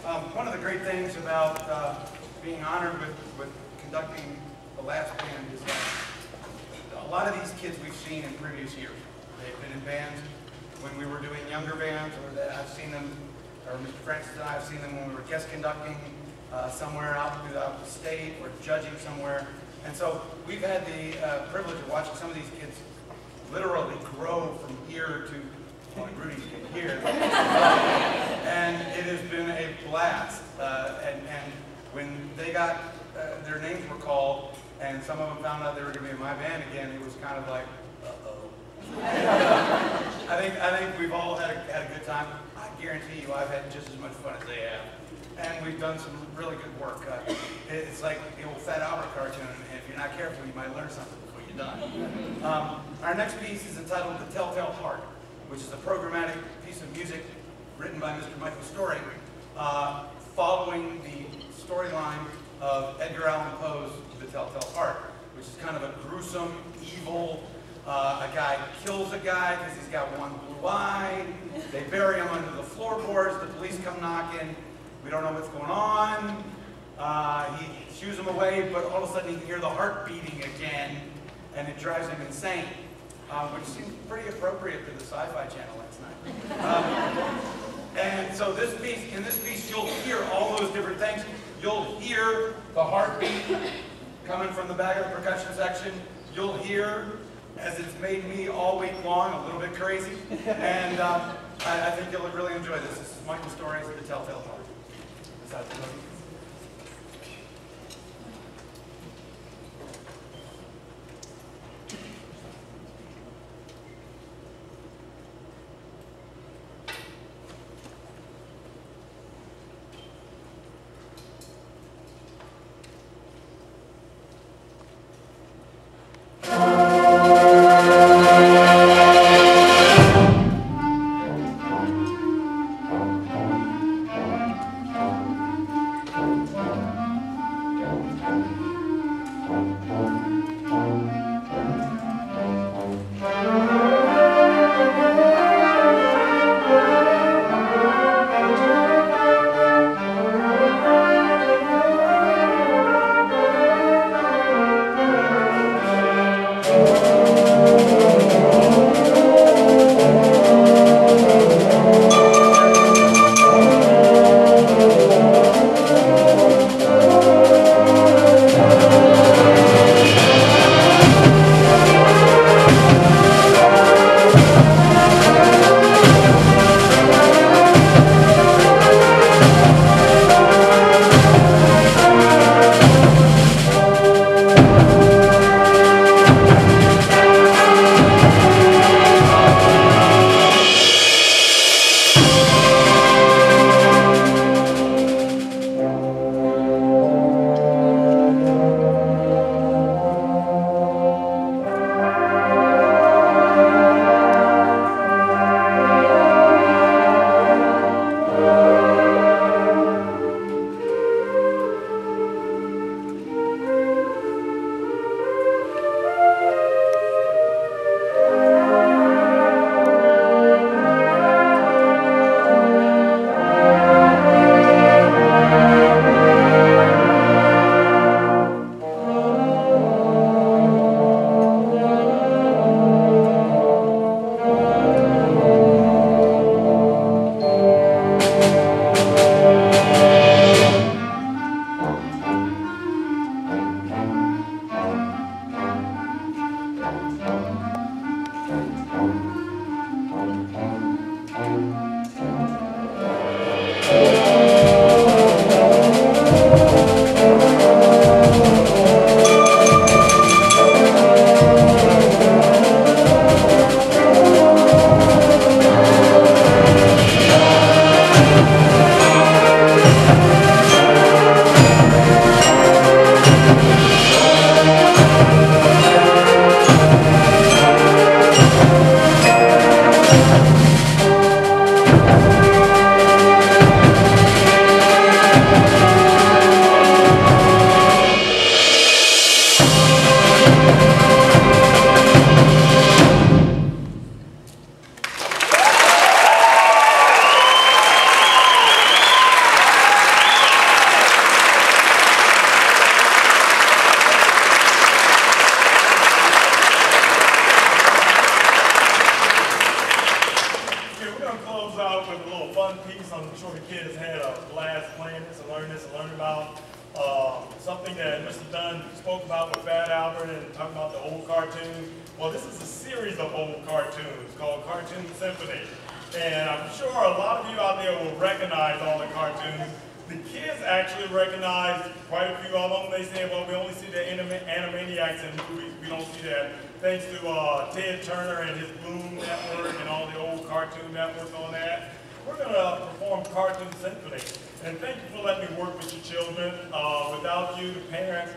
One of the great things about being honored with conducting the last band is that a lot of these kids we've seen in previous years. They've been in bands when we were doing younger bands, or that I've seen them, or Mr. Francis and I have seen them when we were guest conducting somewhere out the state or judging somewhere. And so we've had the privilege of watching some of these kids literally grow from here to, well, Rudy's kid here. And it has been a blast. And when they got, their names were called, and some of them found out they were going to be in my band again, it was kind of like, uh-oh. I think we've all had a good time. I guarantee you I've had just as much fun as they have. And we've done some really good work. It's like the old Fat Albert cartoon, and if you're not careful, you might learn something before you're done. Our next piece is entitled The Telltale Heart, which is a programmatic piece of music written by Mr. Michael Story, following the storyline of Edgar Allan Poe's The Telltale Heart, which is kind of a gruesome, evil, a guy kills a guy because he's got one blue eye, they bury him under the floorboards, the police come knocking, we don't know what's going on, he shoos him away, but all of a sudden you can hear the heart beating again, and it drives him insane, which seems pretty appropriate for the Sci-Fi Channel last night. And so in this piece, you'll hear all those different things. You'll hear the heartbeat coming from the back of the percussion section. You'll hear, as it's made me all week long, a little bit crazy. And I think you'll really enjoy this. This is Michael Story's The Telltale Heart. close out with a little fun piece. I'm sure the kids had a blast playing this and learning about something that Mr. Dunn spoke about with Fat Albert and talking about the old cartoons. Well, this is a series of old cartoons called Cartoon Symphony. And I'm sure a lot of you out there will recognize all the cartoons. The kids actually recognize quite a few of them. They say, well, we only see the Animaniacs in movies. We don't see that. Thanks to Ted Turner and his Boom Network and all the old Cartoon Networks on that. We're going to perform Cartoon Symphony. And thank you for letting me work with your children. Without you, the parents,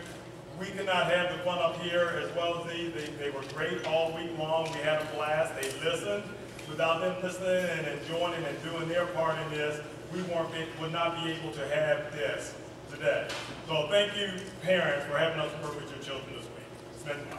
we could not have the fun up here as well as these. They were great all week long. We had a blast. They listened. Without them listening and enjoying and doing their part in this, we would not be able to have this today. So thank you, parents, for having us work with your children this week. It's been fun.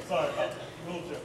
Sorry about that. Little joke.